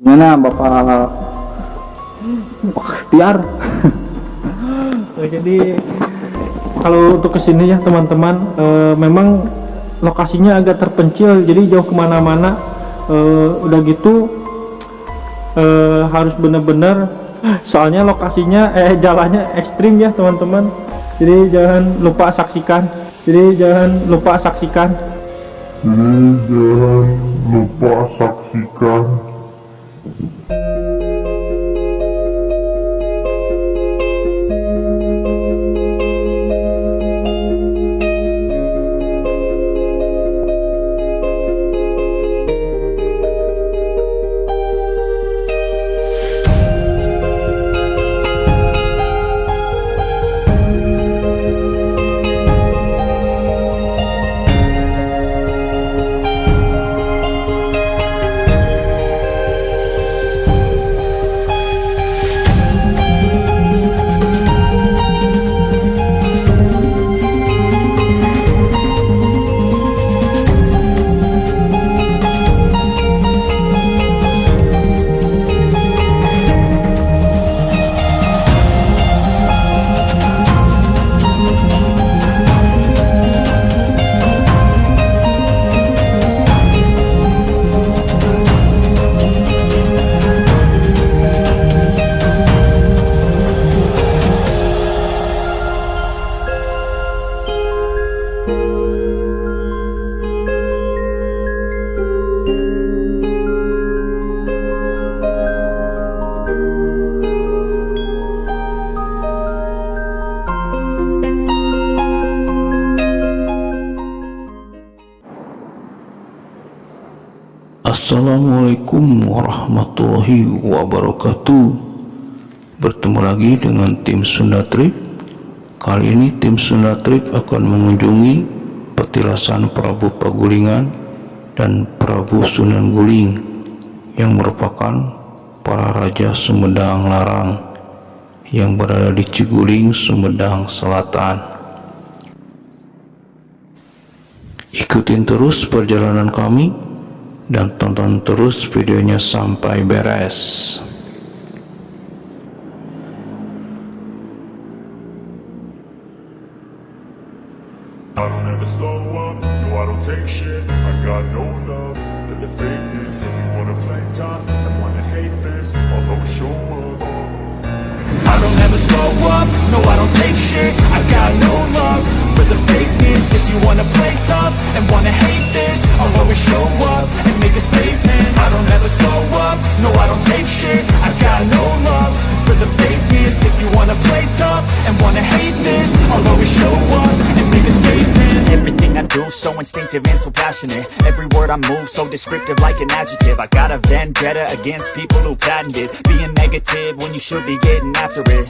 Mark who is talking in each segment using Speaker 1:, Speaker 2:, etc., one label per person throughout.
Speaker 1: Gimana Bapak Tiar?
Speaker 2: Jadi kalau untuk kesini ya teman-teman, memang lokasinya agak terpencil, jadi jauh kemana-mana. Udah gitu harus bener-bener, soalnya lokasinya jalannya ekstrim ya teman-teman. Jadi jangan lupa saksikan. Jadi jangan lupa saksikan.
Speaker 3: Assalamualaikum warahmatullahi wabarakatuh. Bertemu lagi dengan tim Sunda Trip. Kali ini tim Sunda Trip akan mengunjungi petilasan Prabu Pagulingan dan Prabu Sunan Guling yang merupakan para raja Sumedang Larang yang berada di Ciguling, Sumedang Selatan. Ikutin terus perjalanan kami dan tonton terus videonya sampai beres.
Speaker 4: I don't ever slow up, no I don't take shit. I got no love for the fakeness. If you wanna play tough and wanna hate this, I'll always show up.
Speaker 5: I don't ever slow up, no I don't take shit. I got no love for the fakeness. If you wanna play tough and wanna hate this, I'll always show up and make a statement. I don't ever slow up, no I don't take shit. I got no love for the fakeness. If you wanna play tough and wanna hate this, I'll always show up and make a statement.
Speaker 6: Everything I do so instinctive and so passionate. Every word I move so descriptive like an adjective. I got a vendetta against people who patented being negative when you should be getting after it.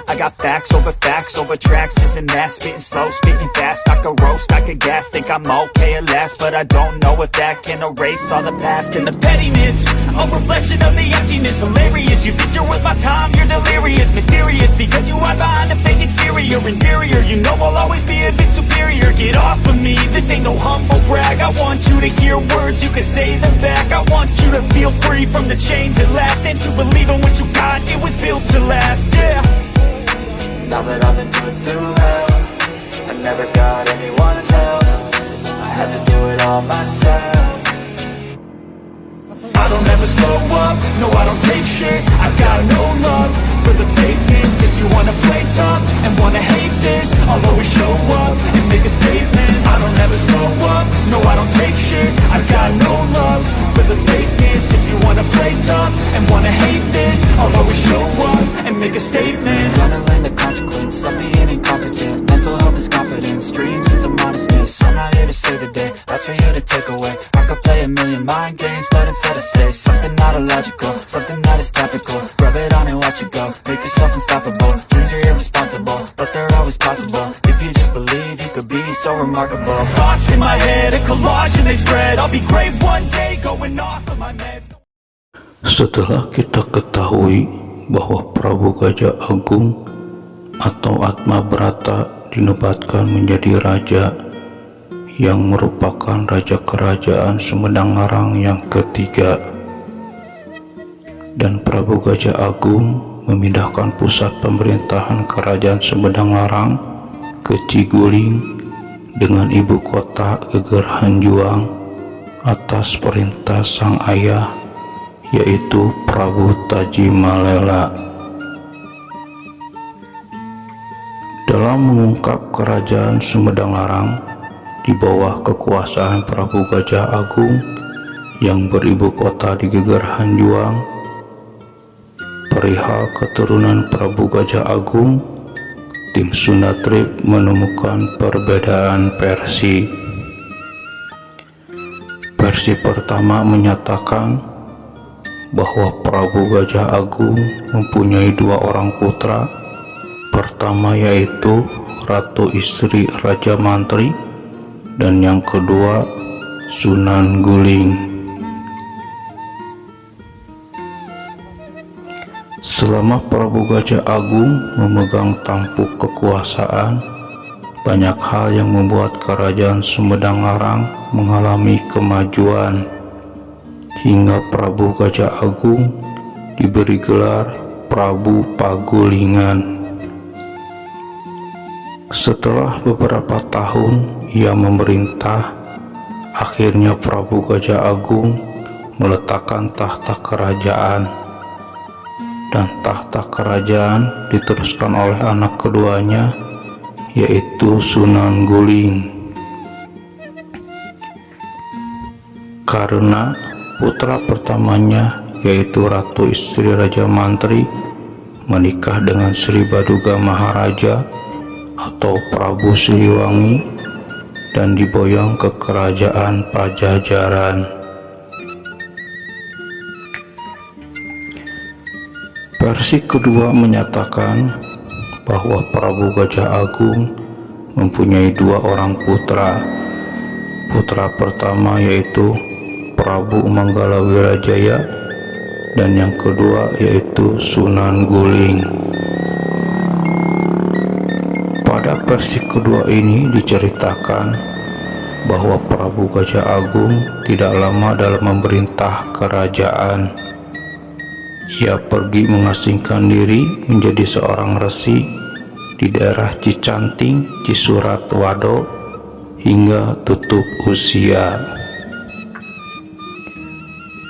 Speaker 6: I got facts over tracks, this and that. Spitting slow, spitting fast. I could roast, I could gas. Think I'm okay at last, but I don't know if that can erase all the past.
Speaker 5: And the pettiness, a reflection of the emptiness. Hilarious, you think you're worth my time, you're delirious. Mysterious, because you hide behind a fake exterior. Inferior, you know I'll always be a bit superior. Get off of me, this ain't no humble brag. I want you to hear words, you can say them back. I want you to feel free from the chains at last, and to believe in what you got, it was built to last, yeah.
Speaker 6: Now that I've been put through hell, I never got anyone's help. I had to do it all myself.
Speaker 5: I don't ever slow up, no I don't take shit. I got no love for the fakeness. If you wanna play tough and wanna hate this, I'll always show up and make a statement. I don't ever slow up, no I don't take shit. I got no love for the fakeness. If you wanna play tough and wanna hate this, I'll always show up and make a statement.
Speaker 6: Gonna learn the consequence of being incompetent. Mental health is confidence, dreams into modestness. I'm not here to save the day, that's for you to take away. I could play a million mind games, but instead I say something not illogical, something that is topical. Rub it on and watch it go, make yourself unstoppable. Dreams are irresponsible, but they're always possible. If you just believe, you could be so remarkable.
Speaker 5: Thoughts in my head, a collage and they spread. I'll be great one day, going off of my meds.
Speaker 3: Setelah kita ketahui bahwa Prabu Gajah Agung atau Atma Brata dinobatkan menjadi raja yang merupakan raja kerajaan Sumedang Larang yang ketiga, dan Prabu Gajah Agung memindahkan pusat pemerintahan Kerajaan Sumedang Larang ke Ciguling dengan ibu kota Geger Hanjuang atas perintah sang ayah, yaitu Prabu Tajimalela. Dalam mengungkap Kerajaan Sumedang Larang di bawah kekuasaan Prabu Gajah Agung yang beribu kota di Geger Hanjuang, perihal keturunan Prabu Gajah Agung, tim Sunda Trip menemukan perbedaan versi. Versi pertama menyatakan bahwa Prabu Gajah Agung mempunyai 2 orang putra. Pertama yaitu Ratu Istri Raja Mantri, dan yang kedua Sunan Guling. Selama Prabu Gajah Agung memegang tampuk kekuasaan, banyak hal yang membuat Kerajaan Sumedang Larang mengalami kemajuan, hingga Prabu Gajah Agung diberi gelar Prabu Pagulingan. Setelah beberapa tahun ia memerintah, akhirnya Prabu Gajah Agung meletakkan tahta kerajaan, dan tahta kerajaan diteruskan oleh anak keduanya, yaitu Sunan Guling. Karena putra pertamanya, yaitu Ratu Istri Raja Mantri, menikah dengan Sri Baduga Maharaja atau Prabu Siliwangi dan diboyong ke kerajaan Pajajaran. Versi kedua menyatakan bahwa Prabu Gajah Agung mempunyai 2 orang putra. Putra pertama yaitu Prabu Manggala Wirajaya, dan yang kedua yaitu Sunan Guling. Pada versi kedua ini diceritakan bahwa Prabu Gajah Agung tidak lama dalam memerintah kerajaan. Ia pergi mengasingkan diri menjadi seorang resi di daerah Cicanting, Cisurat Wado, hingga tutup usia.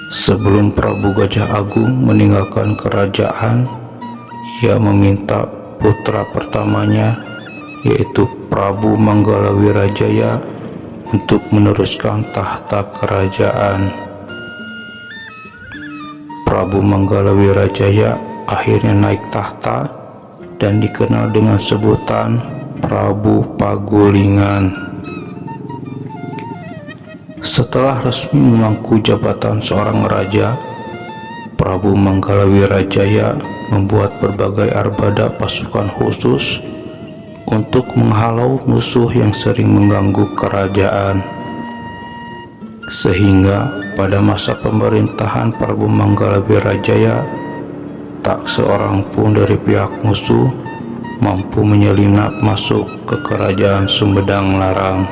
Speaker 3: Sebelum Prabu Gajah Agung meninggalkan kerajaan, ia meminta putra pertamanya, yaitu Prabu Manggala Wirajaya, untuk meneruskan tahta kerajaan. Prabu Manggala Wirajaya akhirnya naik tahta dan dikenal dengan sebutan Prabu Pagulingan. Setelah resmi memangku jabatan seorang raja, Prabu Manggala Wirajaya membuat berbagai armada pasukan khusus untuk menghalau musuh yang sering mengganggu kerajaan, sehingga pada masa pemerintahan Prabu Manggala Wirajaya tak seorang pun dari pihak musuh mampu menyelinap masuk ke Kerajaan Sumedang Larang.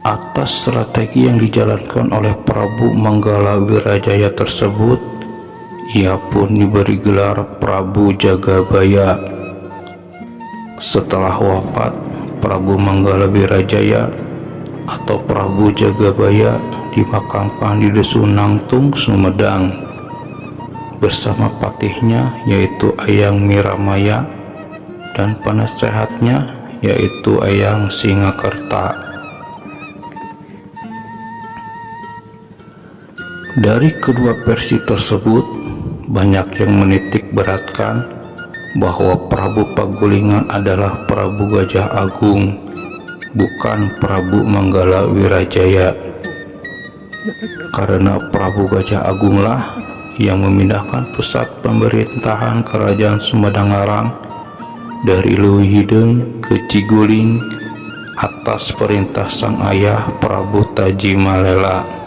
Speaker 3: Atas strategi yang dijalankan oleh Prabu Manggala Wirajaya tersebut, ia pun diberi gelar Prabu Jagabaya. Setelah wafat, Prabu Manggala Wirajaya atau Prabu Jagabaya dimakamkan di Dusun Nangtung, Sumedang, bersama patihnya yaitu Ayang Miramaya dan penasehatnya yaitu Ayang Singakerta. Dari kedua versi tersebut, banyak yang menitik beratkan bahwa Prabu Pagulingan adalah Prabu Gajah Agung, bukan Prabu Manggala Wirajaya, karena Prabu Gajah Agunglah yang memindahkan pusat pemerintahan Kerajaan Sumedang Larang dari Leuwihideng ke Ciguling atas perintah sang ayah Prabu Tajimalela.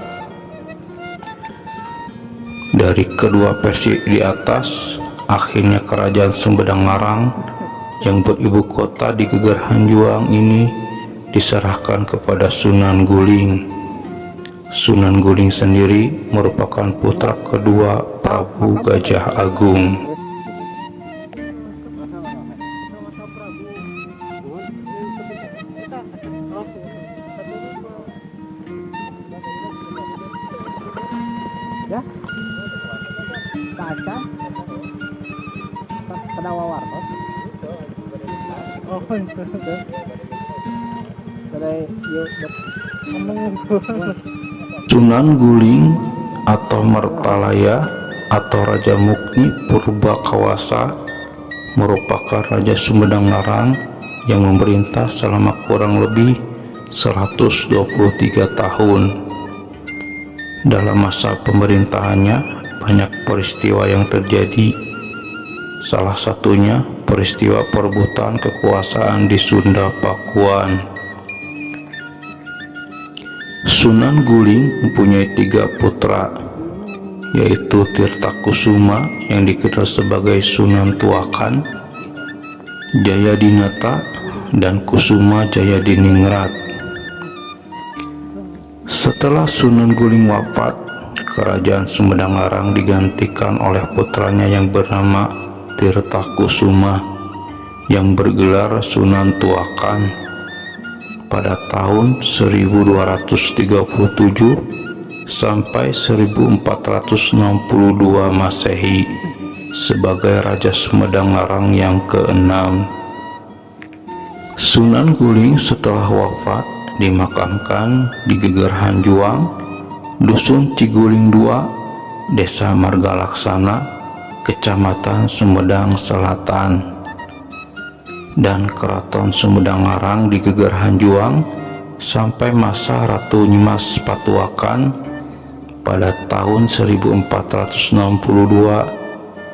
Speaker 3: Dari kedua versi di atas, akhirnya Kerajaan Sumedang Larang yang beribu kota di Geger Hanjuang ini diserahkan kepada Sunan Guling. Sunan Guling sendiri merupakan putra kedua Prabu Gajah Agung. Sunan Guling atau Mertalaya atau Raja Mukni Purbakawasa merupakan Raja Sumedang Larang yang memerintah selama kurang lebih 123 tahun. Dalam masa pemerintahannya banyak peristiwa yang terjadi, salah satunya peristiwa perebutan kekuasaan di Sunda Pakuan. Sunan Guling mempunyai 3 putra, yaitu Tirtakusuma yang dikenal sebagai Sunan Tuakan, Jayadinata, dan Kusuma Jayadiningrat. Setelah Sunan Guling wafat, kerajaan Sumedang Larang digantikan oleh putranya yang bernama Tirtakusuma yang bergelar Sunan Tuakan pada tahun 1237 sampai 1462 Masehi sebagai Raja Sumedang Larang yang ke-6. Sunan Guling setelah wafat dimakamkan di Geger Hanjuang, Dusun Ciguling II, Desa Margalaksana, Kecamatan Sumedang Selatan, dan Keraton Sumedang Larang di Geger Hanjuang sampai masa Ratu Nyimas Patuakan pada tahun 1462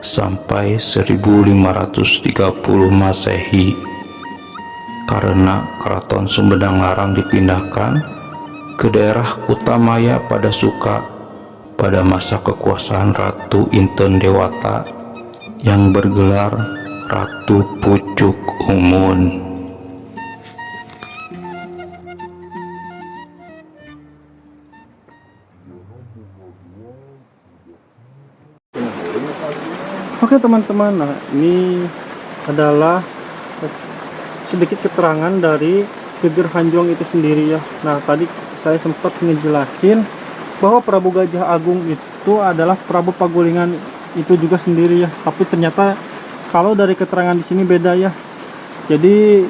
Speaker 3: sampai 1530 Masehi. Karena Keraton Sumedang Larang dipindahkan ke daerah Kutamaya pada Suka pada masa kekuasaan Ratu Inten Dewata yang bergelar Ratu Pucuk Umun.
Speaker 2: Oke teman-teman, nah ini adalah sedikit keterangan dari Geger Hanjuang itu sendiri ya. Nah tadi saya sempat ngejelasin bahwa Prabu Gajah Agung itu adalah Prabu Pagulingan itu juga sendiri ya. Tapi ternyata kalau dari keterangan di sini beda ya. Jadi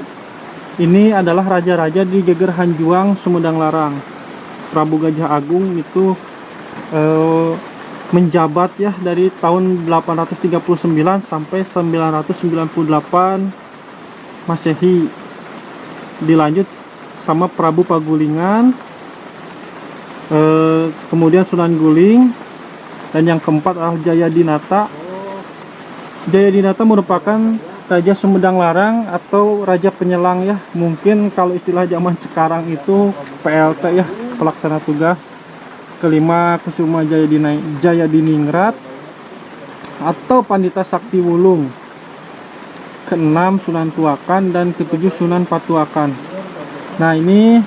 Speaker 2: ini adalah raja-raja di Geger Hanjuang Sumedang Larang. Prabu Gajah Agung itu menjabat ya dari tahun 839 sampai 998 Masehi. Dilanjut sama Prabu Pagulingan, kemudian Sunan Guling, dan yang keempat adalah Jayadinata. Jayadinata merupakan Raja Sumedang Larang atau Raja Penyelang ya. Mungkin kalau istilah zaman sekarang itu PLT ya, pelaksana tugas. Kelima Kusuma Jayadiningrat atau Pandita Sakti Wulung. Keenam Sunan Tuakan, dan ketujuh Sunan Patuakan. Nah ini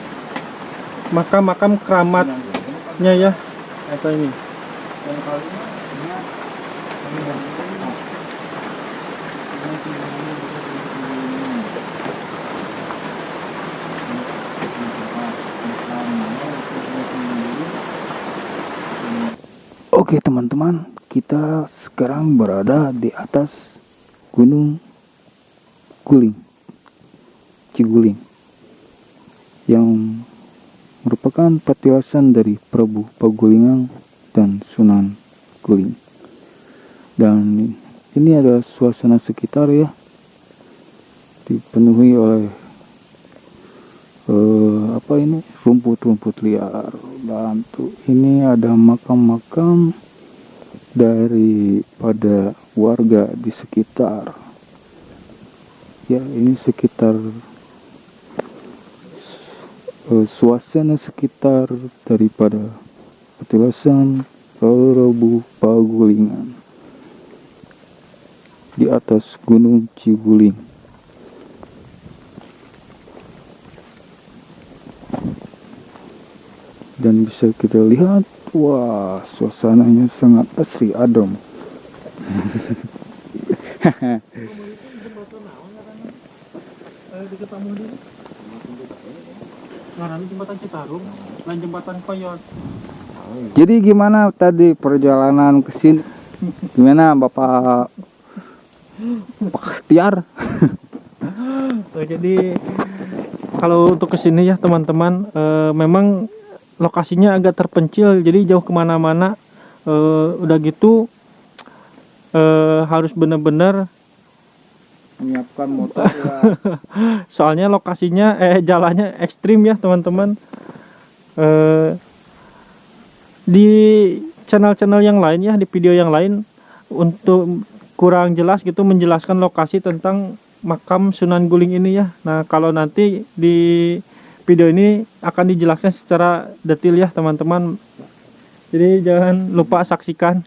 Speaker 2: makam-makam keramatnya ya. Apa ini?
Speaker 1: Oke teman-teman, kita sekarang berada di atas Gunung Guling, Ciguling, yang merupakan petilasan dari Prabu Pagulingan dan Sunan Guling. Dan ini adalah suasana sekitar ya, dipenuhi oleh rumput-rumput liar. Dan ini ada makam-makam daripada warga di sekitar. Ya, ini sekitar suasana sekitar daripada petilasan Prabu Pagulingan di atas Gunung Ciguling. dan bisa kita lihat, wah, suasananya sangat asri adem.
Speaker 2: Jembatan Citarum, lain jembatan Koyot.
Speaker 1: Jadi gimana tadi perjalanan ke sini? Gimana Bapak Tiar?
Speaker 2: Jadi kalau untuk kesini ya teman-teman, memang lokasinya agak terpencil, jadi jauh kemana-mana. Udah gitu harus benar-benar
Speaker 1: Menyiapkan motor ya.
Speaker 2: soalnya lokasinya jalannya ekstrim ya teman-teman. Di channel-channel yang lain ya, di video yang lain untuk kurang jelas gitu menjelaskan lokasi tentang makam Sunan Guling ini ya. Nah kalau nanti di video ini akan dijelaskan secara detail ya teman-teman, jadi jangan lupa saksikan.